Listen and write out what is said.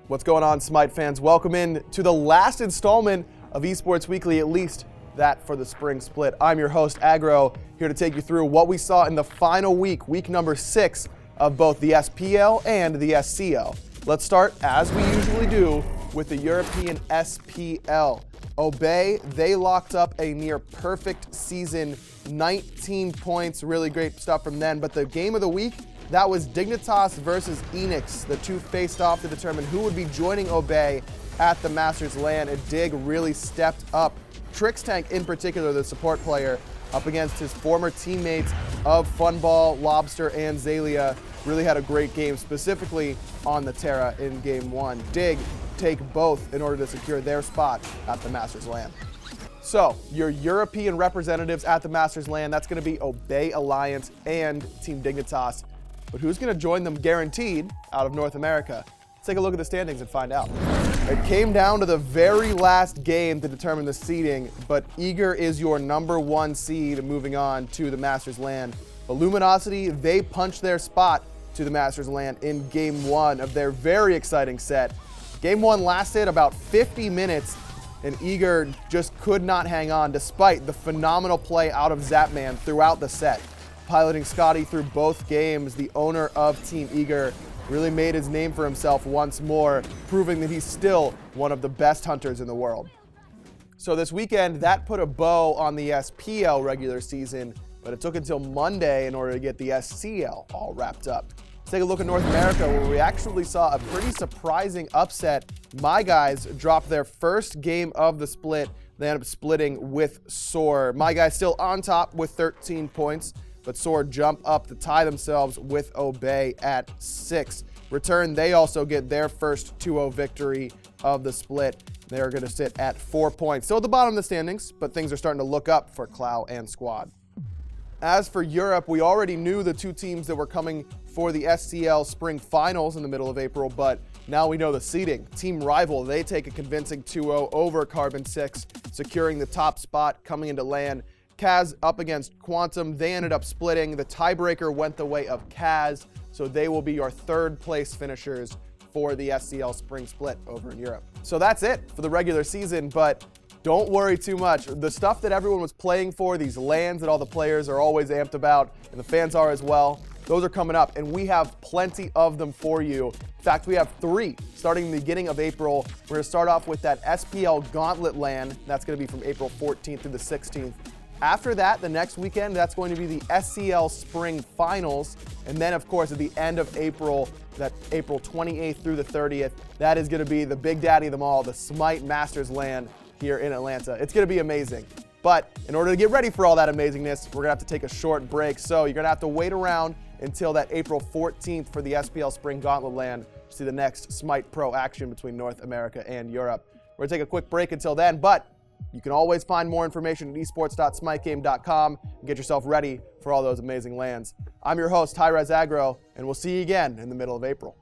What's going on, SMITE fans? Welcome in to the last installment of Esports Weekly, at least that for the spring split. I'm your host, Agro, here to take you through what we saw in the final week number 6 of both the SPL and the SCL. Let's start, as we usually do, with the European SPL. Obey, they locked up a near perfect season, 19 points, really great stuff from them. But the game of the week, that was Dignitas versus Enix. The two faced off to determine who would be joining Obey at the Masters LAN, and Dig really stepped up. Trixtank in particular, the support player, up against his former teammates of Funball, Lobster, and Zalia, really had a great game, specifically on the Terra in game 1. Dig take both in order to secure their spot at the Masters LAN. So, your European representatives at the Masters LAN, that's going to be Obey Alliance and Team Dignitas. But who's going to join them guaranteed out of North America? Let's take a look at the standings and find out. It came down to the very last game to determine the seeding, but Eager is your #1 seed moving on to the Masters LAN. But Luminosity, they punched their spot to the Masters LAN in game 1 of their very exciting set. Game 1 lasted about 50 minutes, and Eager just could not hang on despite the phenomenal play out of Zapman throughout the set. Piloting Scotty through both games, the owner of Team Eager really made his name for himself once more, proving that he's still one of the best hunters in the world. So this weekend, that put a bow on the SPL regular season, but it took until Monday in order to get the SCL all wrapped up. Let's take a look at North America, where we actually saw a pretty surprising upset. My guys dropped their first game of the split. They ended up splitting with Soar. My guys still on top with 13 points, but Soar jump up to tie themselves with Obey at 6. Return, they also get their first 2-0 victory of the split. They're going to sit at 4 points. Still at the bottom of the standings, but things are starting to look up for Clow and Squad. As for Europe, we already knew the two teams that were coming for the SCL Spring Finals in the middle of April, but now we know the seeding. Team Rival, they take a convincing 2-0 over Carbon 6, securing the top spot coming into LAN. Kaz up against Quantum, they ended up splitting. The tiebreaker went the way of Kaz, so they will be your third place finishers for the SCL Spring Split over in Europe. So that's it for the regular season, but don't worry too much. The stuff that everyone was playing for, these LANs that all the players are always amped about, and the fans are as well, those are coming up, and we have plenty of them for you. In fact, we have 3 starting the beginning of April. We're going to start off with that SPL Gauntlet LAN. That's going to be from April 14th through the 16th. After that, the next weekend, that's going to be the SCL Spring Finals. And then, of course, at the end of April, that April 28th through the 30th, that is going to be the big daddy of them all, the SMITE Masters LAN here in Atlanta. It's going to be amazing. But in order to get ready for all that amazingness, we're going to have to take a short break. So you're going to have to wait around until that April 14th for the SPL Spring Gauntlet LAN to see the next SMITE Pro action between North America and Europe. We're going to take a quick break until then, but you can always find more information at esports.smitegame.com and get yourself ready for all those amazing LANs. I'm your host, High Res Agro, and we'll see you again in the middle of April.